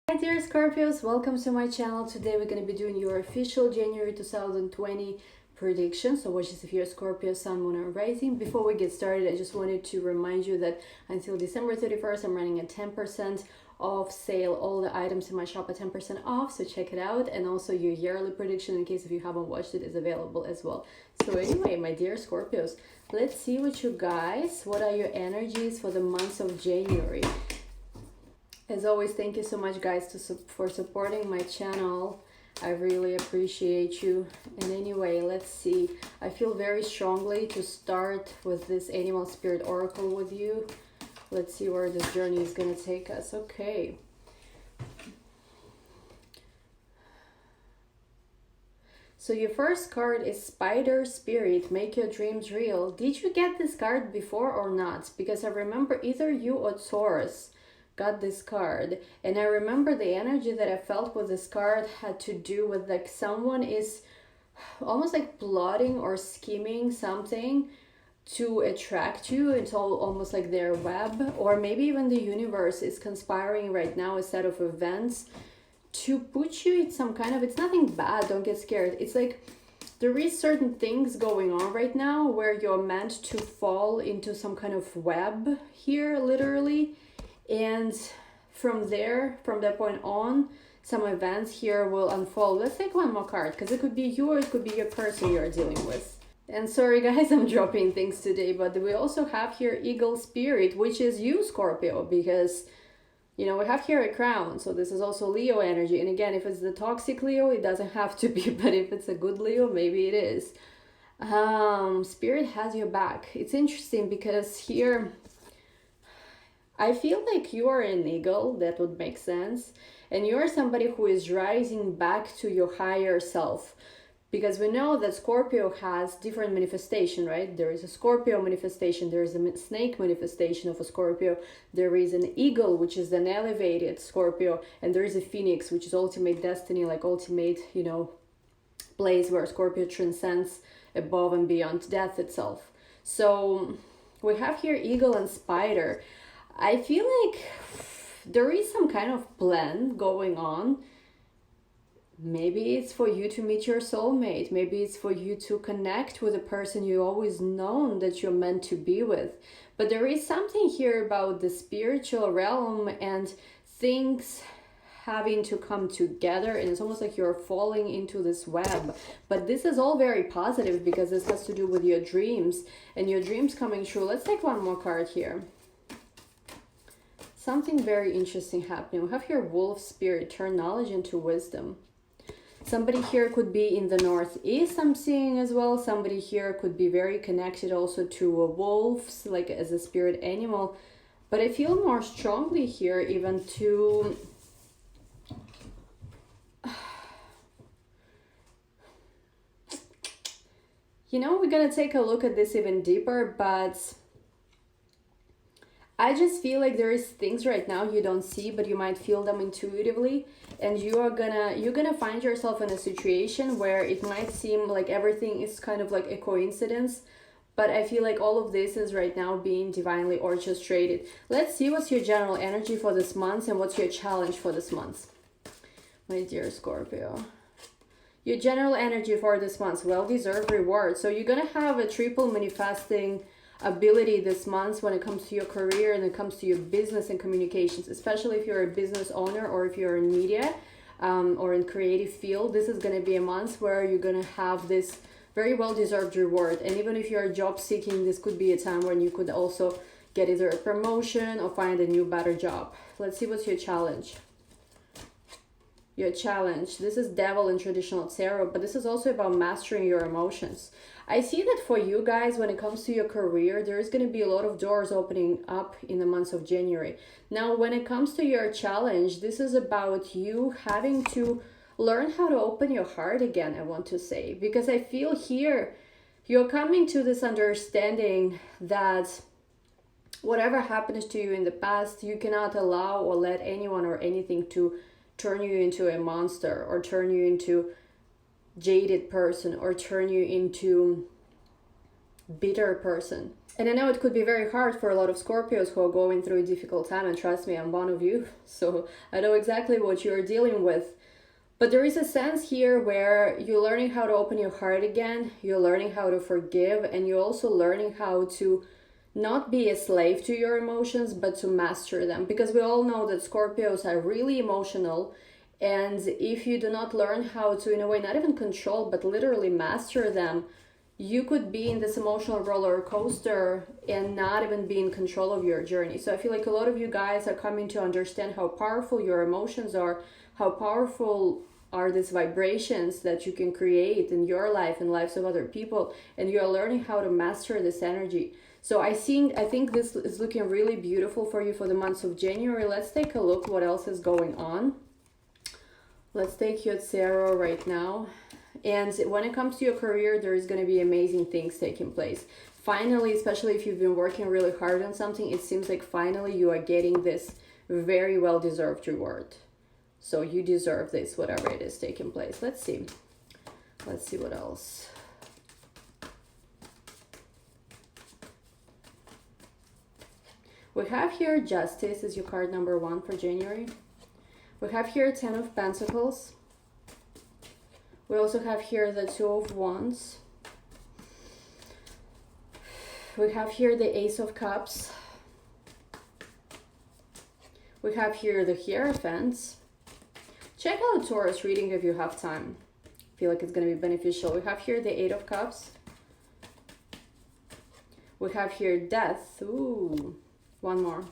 Hi dear Scorpios, welcome to my channel. Today we're going to be doing your official January 2020 prediction. So which is if you're Scorpio, Sun, Moon or Rising. Before we get started, I just wanted to remind you that until December 31st, I'm running a 10% off sale. All the items in my shop are 10% off, so check it out. And also your yearly prediction, in case if you haven't watched it, is available as well. So anyway, my dear Scorpios, let's see what are your energies for the month of January. As always, thank you so much guys for supporting my channel. I really appreciate you. And anyway, let's see. I feel very strongly to start with this animal spirit oracle with you. Let's see where this journey is going to take us. Okay. So your first card is Spider Spirit, make your dreams real. Did you get this card before or not? Because I remember either you or Taurus got this card, and I remember the energy that I felt with this card had to do with like someone is almost like plotting or scheming something to attract you. It's almost like their web, or maybe even the universe is conspiring right now, a set of events to put you in some kind of, it's nothing bad, don't get scared. It's like there is certain things going on right now where you're meant to fall into some kind of web here, literally. And from that point on, some events here will unfold. Let's take one more card, because it could be you or it could be your person you're dealing with. And sorry guys, I'm dropping things today, but we also have here Eagle Spirit, which is you, Scorpio, because, you know, we have here a crown. So this is also Leo energy. And again, if it's the toxic Leo, it doesn't have to be, but if it's a good Leo, maybe it is. Spirit has your back. It's interesting because here, I feel like you are an eagle, that would make sense. And you are somebody who is rising back to your higher self. Because we know that Scorpio has different manifestation, right? There is a Scorpio manifestation, there is a snake manifestation of a Scorpio, there is an eagle, which is an elevated Scorpio, and there is a phoenix, which is ultimate destiny, like ultimate, you know, place where Scorpio transcends above and beyond death itself. So we have here eagle and spider. I feel like there is some kind of plan going on. Maybe it's for you to meet your soulmate. Maybe it's for you to connect with a person you always known that you're meant to be with. But there is something here about the spiritual realm and things having to come together, and it's almost like you're falling into this web. But this is all very positive because this has to do with your dreams and your dreams coming true. Let's take one more card here. Something very interesting happening. We have here Wolf Spirit, turn knowledge into wisdom. Somebody here could be in the Northeast, I'm seeing as well. Somebody here could be very connected also to wolves, like as a spirit animal. But I feel more strongly here even to... You know, we're gonna take a look at this even deeper, but I just feel like there is things right now you don't see, but you might feel them intuitively, and you're gonna find yourself in a situation where it might seem like everything is kind of like a coincidence, but I feel like all of this is right now being divinely orchestrated. Let's see what's your general energy for this month and what's your challenge for this month, my dear Scorpio. Your general energy for this month, well-deserved reward. So you're gonna have a triple manifesting ability this month when it comes to your career and it comes to your business and communications, especially if you're a business owner or if you're in media or in creative field. This is going to be a month where you're going to have this very well-deserved reward. And even if you're job seeking, this could be a time when you could also get either a promotion or find a new better job. Let's see what's your challenge. Your challenge, this is devil in traditional tarot, but this is also about mastering your emotions. I see that for you guys, when it comes to your career, there is going to be a lot of doors opening up in the month of January. Now, when it comes to your challenge, this is about you having to learn how to open your heart again, I want to say. Because I feel here, you're coming to this understanding that whatever happens to you in the past, you cannot allow or let anyone or anything to turn you into a monster or turn you into jaded person or turn you into bitter person. And I know it could be very hard for a lot of Scorpios who are going through a difficult time, and trust me, I'm one of you, so I know exactly what you're dealing with. But there is a sense here where you're learning how to open your heart again, you're learning how to forgive, and you're also learning how to not be a slave to your emotions, but to master them. Because we all know that Scorpios are really emotional, and if you do not learn how to, in a way, not even control, but literally master them, you could be in this emotional roller coaster and not even be in control of your journey. So I feel like a lot of you guys are coming to understand how powerful your emotions are, how powerful are these vibrations that you can create in your life and lives of other people, and you're learning how to master this energy. So I think this is looking really beautiful for you for the months of January. Let's take a look what else is going on. Let's take you at zero right now. And when it comes to your career, there is going to be amazing things taking place. Finally, especially if you've been working really hard on something, it seems like finally you are getting this very well-deserved reward. So you deserve this, whatever it is taking place. Let's see. Let's see what else. We have here Justice is your card number 1 for January. We have here 10 of Pentacles. We also have here the 2 of Wands. We have here the Ace of Cups. We have here the Hierophant. Check out Taurus reading if you have time. I feel like it's going to be beneficial. We have here the 8 of Cups. We have here Death. Ooh, one more.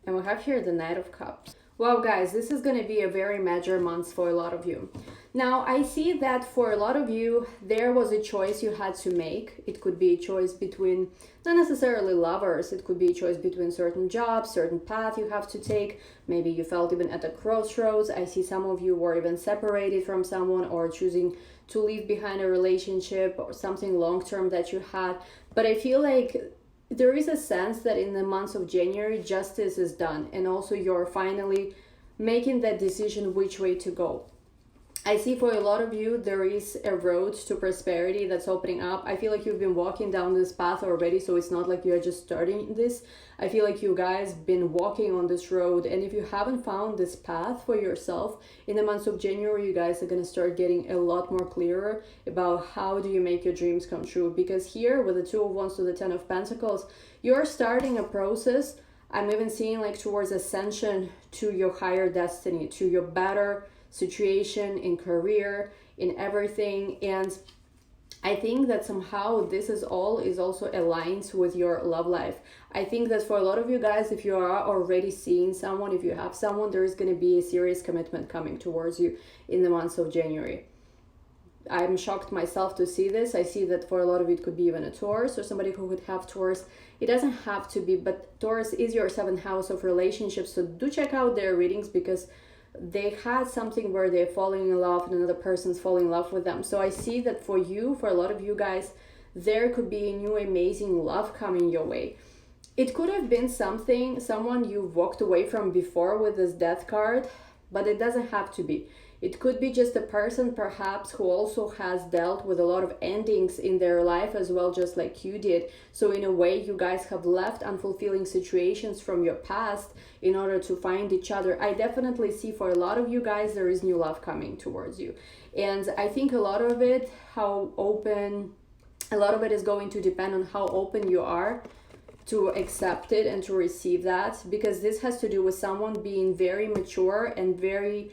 And we have here the Knight of Cups. Wow, guys, this is going to be a very major month for a lot of you. Now, I see that for a lot of you, there was a choice you had to make. It could be a choice between, not necessarily lovers, it could be a choice between certain jobs, certain path you have to take. Maybe you felt even at a crossroads. I see some of you were even separated from someone or choosing to leave behind a relationship or something long-term that you had. But I feel like there is a sense that in the months of January, justice is done. And also you're finally making that decision which way to go. I see for a lot of you, there is a road to prosperity that's opening up. I feel like you've been walking down this path already, so it's not like you're just starting this. I feel like you guys been walking on this road, and if you haven't found this path for yourself, in the months of January, you guys are going to start getting a lot more clearer about how do you make your dreams come true. Because here, with the 2 of Wands to the 10 of Pentacles, you're starting a process. I'm even seeing like towards ascension to your higher destiny, to your better situation in career, in everything. And I think that somehow this is also aligned with your love life. I think that for a lot of you guys, if you are already seeing someone, if you have someone, there is going to be a serious commitment coming towards you in the months of January. I'm shocked myself to see this. I see that for a lot of it could be even a Taurus or somebody who would have Taurus. It doesn't have to be, but Taurus is your 7th house of relationships. So do check out their readings, because they had something where they're falling in love and another person's falling in love with them. So I see that for you, for a lot of you guys, there could be a new amazing love coming your way. It could have been someone you walked away from before with this Death card, but it doesn't have to be. It could be just a person perhaps who also has dealt with a lot of endings in their life as well, just like you did. So in a way, you guys have left unfulfilling situations from your past in order to find each other. I definitely see for a lot of you guys, there is new love coming towards you. And I think a lot of it is going to depend on how open you are to accept it and to receive that, because this has to do with someone being very mature and very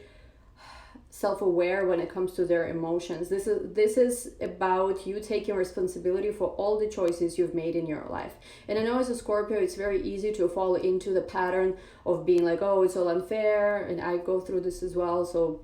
self-aware when it comes to their emotions. This is about you taking responsibility for all the choices you've made in your life. And I know as a Scorpio, it's very easy to fall into the pattern of being like, oh, it's all unfair, and I go through this as well. So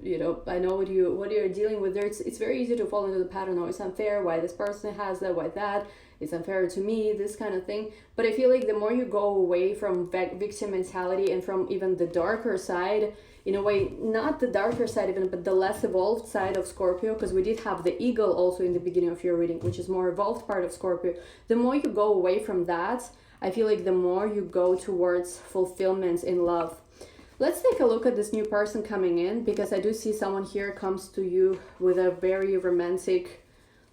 I know what you're dealing with there. It's very easy to fall into the pattern. Oh, it's unfair. Why this person has that? Why that? It's unfair to me, this kind of thing. But I feel like the more you go away from victim mentality and from even the darker side, in a way, not the darker side even, but the less evolved side of Scorpio, because we did have the eagle also in the beginning of your reading, which is more evolved part of Scorpio. The more you go away from that, I feel like the more you go towards fulfillment in love. Let's take a look at this new person coming in, because I do see someone here comes to you with a very romantic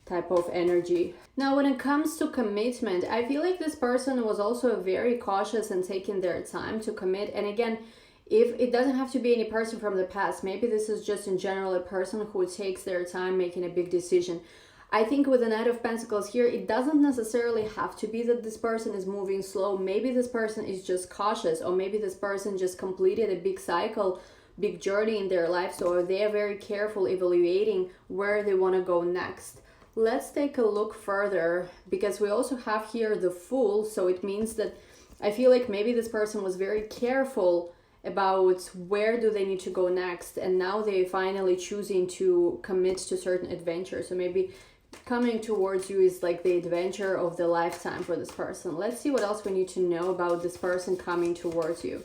type of energy. Now, when it comes to commitment, I feel like this person was also very cautious and taking their time to commit. And again, if it doesn't have to be any person from the past, maybe this is just in general a person who takes their time making a big decision. I think with the Knight of Pentacles here, it doesn't necessarily have to be that this person is moving slow. Maybe this person is just cautious, or maybe this person just completed a big cycle, big journey in their life, so they are very careful evaluating where they want to go next. Let's take a look further, because we also have here the Fool, so it means that I feel like maybe this person was very careful about where do they need to go next, and now they finally choosing to commit to certain adventure. So maybe coming towards you is like the adventure of the lifetime for this person. Let's see what else we need to know about this person coming towards you.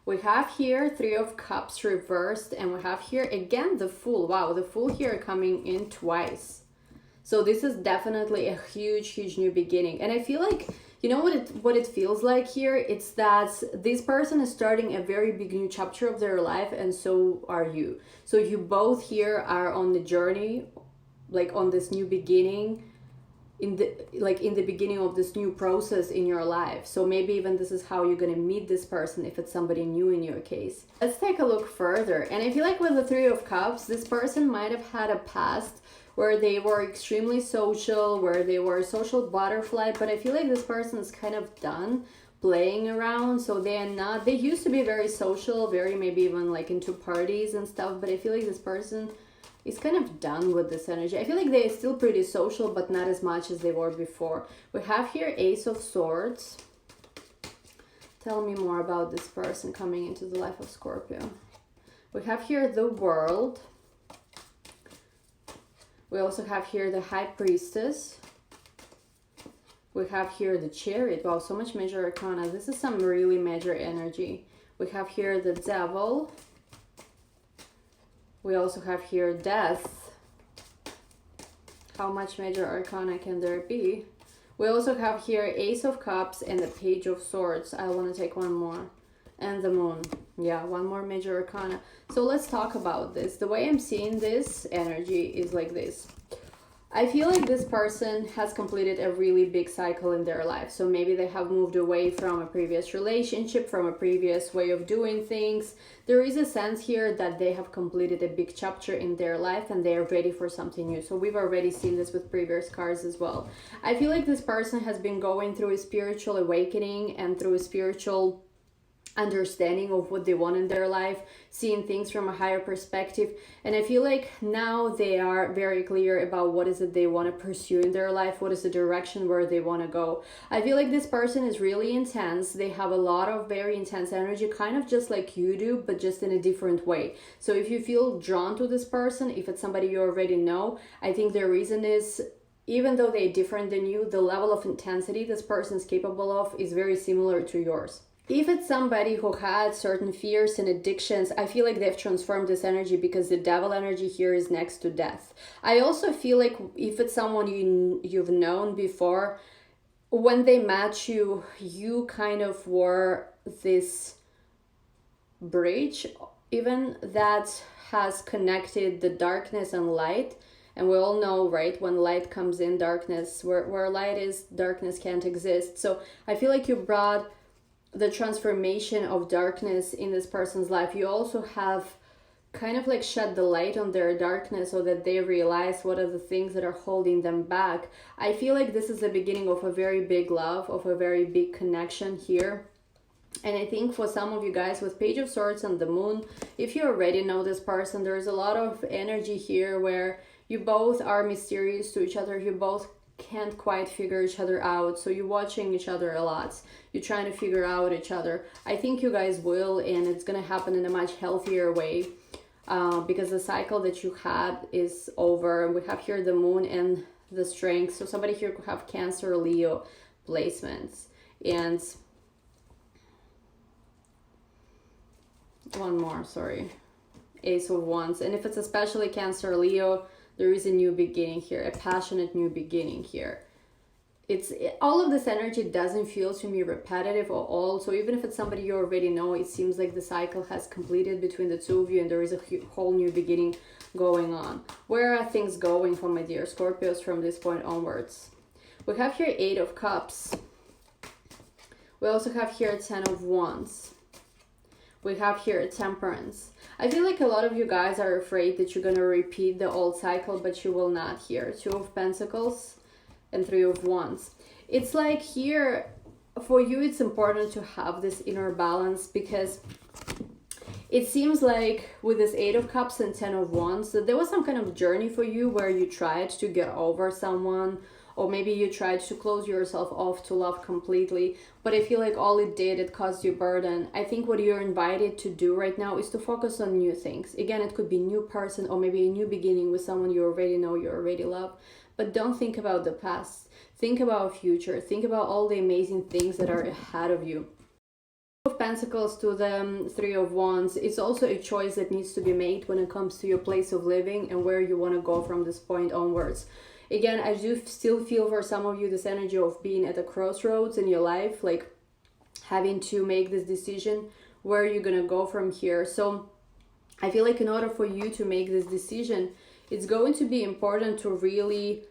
We have here Three of Cups reversed, and we have here again the Fool. Wow, the Fool here coming in twice. So this is definitely a huge new beginning. And I feel like, you know what it feels like here? It's that this person is starting a very big new chapter of their life, and so are you. So you both here are on the journey, like on this new beginning, in the beginning of this new process in your life. So maybe even this is how you're gonna meet this person if it's somebody new in your case. Let's take a look further. And I feel like with the Three of Cups, this person might have had a past where they were extremely social, where they were a social butterfly, but I feel like this person is kind of done playing around. So they used to be very social, very maybe even like into parties and stuff, but I feel like this person is kind of done with this energy. I feel like they're still pretty social, but not as much as they were before. We have here Ace of Swords. Tell me more about this person coming into the life of Scorpio. We have here the World. We also have here the High Priestess. We have here the Chariot. Wow, so much major arcana. This is some really major energy. We have here the Devil. We also have here Death. How much major arcana can there be? We also have here Ace of Cups and the Page of Swords. I want to take one more. And the Moon. Yeah, one more major arcana. So let's talk about this. The way I'm seeing this energy is like this. I feel like this person has completed a really big cycle in their life. So maybe they have moved away from a previous relationship, from a previous way of doing things. There is a sense here that they have completed a big chapter in their life and they are ready for something new. So we've already seen this with previous cards as well. I feel like this person has been going through a spiritual awakening and through a spiritual understanding of what they want in their life, seeing things from a higher perspective. And I feel like now they are very clear about what is it they want to pursue in their life, what is the direction where they want to go. I feel like this person is really intense. They have a lot of very intense energy, kind of just like you do, but just in a different way. So if you feel drawn to this person, if it's somebody you already know, I think the reason is, even though they're different than you, the level of intensity this person is capable of is very similar to yours. If it's somebody who had certain fears and addictions, I feel like they've transformed this energy, because the Devil energy here is next to Death. I also feel like if it's someone you've known before, when they met you, you kind of were this bridge even that has connected the darkness and light. And we all know, right, when light comes in, darkness, where light is, darkness can't exist. So I feel like you brought the transformation of darkness in this person's life. You also have kind of like shed the light on their darkness so that they realize what are the things that are holding them back. I feel like this is the beginning of a very big love, of a very big connection here. And I think for some of you guys with Page of Swords and the Moon, if you already know this person, there's a lot of energy here where you both are mysterious to each other. You both can't quite figure each other out, so you're watching each other a lot, you're trying to figure out each other. I think you guys will, and it's gonna happen in a much healthier way, because the cycle that you had is over. We have here the Moon and the Strength, so somebody here could have Cancer, Leo placements. And one more, sorry, Ace of Wands. And if it's especially Cancer, Leo, there is a new beginning here, a passionate new beginning here. all of this energy doesn't feel to me repetitive or old. So even if it's somebody you already know, it seems like the cycle has completed between the two of you and there is a whole new beginning going on. Where are things going for my dear Scorpios from this point onwards? We have here 8 of Cups. We also have here 10 of Wands. We have here Temperance. I feel like a lot of you guys are afraid that you're going to repeat the old cycle, but you will not here. 2 of Pentacles and 3 of Wands. It's like here, for you, it's important to have this inner balance, because it seems like with this 8 of Cups and 10 of Wands, that there was some kind of journey for you where you tried to get over someone, or maybe you tried to close yourself off to love completely, but I feel like all it did, it caused you burden. I think what you're invited to do right now is to focus on new things. Again, it could be new person or maybe a new beginning with someone you already know, you already love. But don't think about the past. Think about future. Think about all the amazing things that are ahead of you. Of Pentacles to the 3 of Wands, it's also a choice that needs to be made when it comes to your place of living and where you want to go from this point onwards. Again, I do still feel for some of you this energy of being at a crossroads in your life, like having to make this decision where you're going to go from here. So I feel like in order for you to make this decision, it's going to be important to really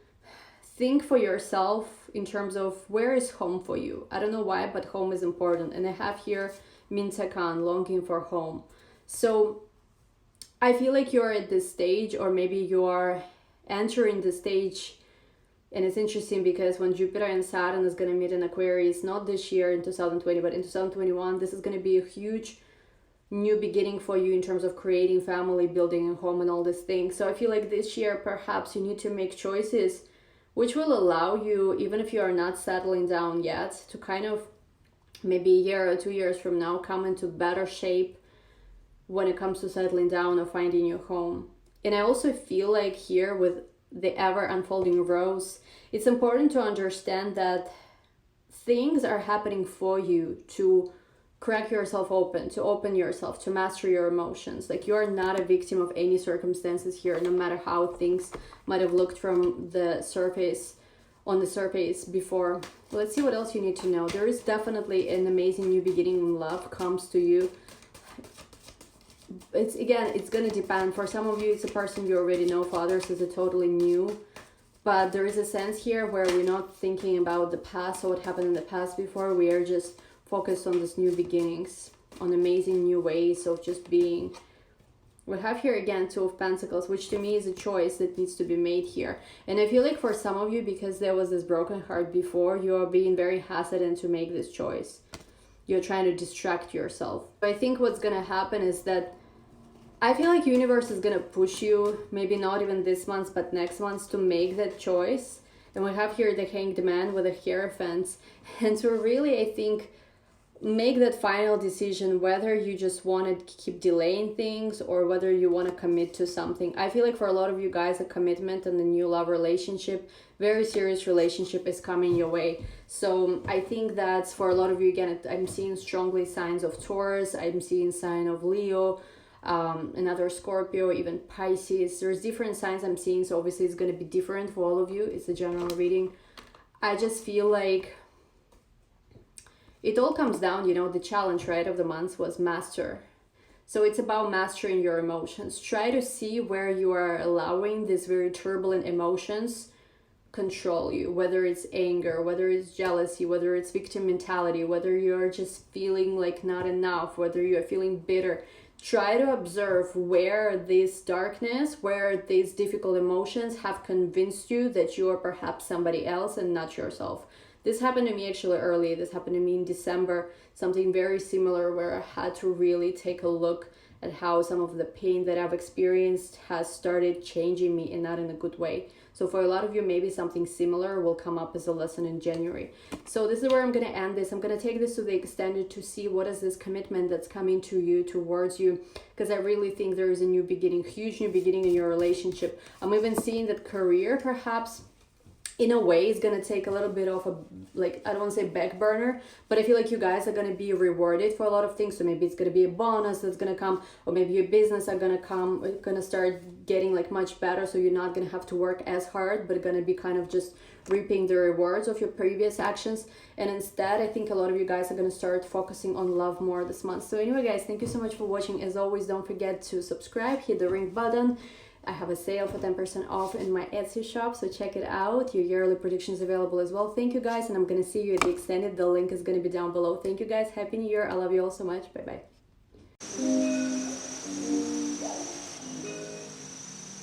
think for yourself in terms of where is home for you. I don't know why, but home is important. And I have here Mintakan, longing for home. So I feel like you're at this stage, or maybe you are entering the stage. And it's interesting because when Jupiter and Saturn is going to meet in Aquarius, not this year in 2020, but in 2021, this is going to be a huge new beginning for you in terms of creating family, building a home and all these things. So I feel like this year perhaps you need to make choices which will allow you, even if you are not settling down yet, to kind of maybe a year or 2 years from now come into better shape when it comes to settling down or finding your home. And I also feel like here with the ever unfolding rose, it's important to understand that things are happening for you to crack yourself open, to open yourself, to master your emotions. Like, you are not a victim of any circumstances here, no matter how things might have looked from the surface, on the surface before. Let's see what else you need to know. There is definitely an amazing new beginning when love comes to you. It's going to depend. For some of you, it's a person you already know. For others, it's a totally new. But there is a sense here where we're not thinking about the past or what happened in the past before. We are just focused on this new beginnings, on amazing new ways of just being. We have here again 2 of Pentacles, which to me is a choice that needs to be made here. And I feel like for some of you, because there was this broken heart before, you are being very hesitant to make this choice. You're trying to distract yourself. I think what's going to happen is that I feel like universe is going to push you, maybe not even this month, but next month, to make that choice. And we have here the Hanged Man with a Hierophant. And to really, I think, make that final decision whether you just want to keep delaying things or whether you want to commit to something. I feel like for a lot of you guys, a commitment and a new love relationship, very serious relationship, is coming your way. So I think that's for a lot of you, again, I'm seeing strongly signs of Taurus, I'm seeing sign of Leo, another Scorpio, even Pisces. There's different signs I'm seeing, so obviously it's going to be different for all of you. It's a general reading. I just feel like it all comes down, the challenge, right, of the month was master. So it's about mastering your emotions. Try to see where you are allowing these very turbulent emotions control you, whether it's anger, whether it's jealousy, whether it's victim mentality, whether you're just feeling like not enough, whether you're feeling bitter. Try to observe where this darkness, where these difficult emotions have convinced you that you are perhaps somebody else and not yourself. This happened to me actually early. This happened to me in December, something very similar where I had to really take a look at how some of the pain that I've experienced has started changing me, and not in a good way. So for a lot of you, maybe something similar will come up as a lesson in January. So this is where I'm going to end this. I'm going to take this to the extended to see what is this commitment that's coming to you, towards you, because I really think there is a new beginning, huge new beginning in your relationship. I'm even seeing that career perhaps in a way it's gonna take a little bit of a, like, I don't want to say back burner, but I feel like you guys are gonna be rewarded for a lot of things. So maybe it's gonna be a bonus that's gonna come, or maybe your business are gonna start getting like much better, so you're not gonna have to work as hard, but gonna be kind of just reaping the rewards of your previous actions. And instead, I think a lot of you guys are gonna start focusing on love more this month. So anyway, guys, thank you so much for watching. As always, don't forget to subscribe, hit the ring button. I have a sale for 10% off in my Etsy shop, so check it out. Your yearly predictions available as well. Thank you guys, and I'm gonna see you at the extended. The link is gonna be down below. Thank you guys. Happy New Year. I love you all so much. Bye bye.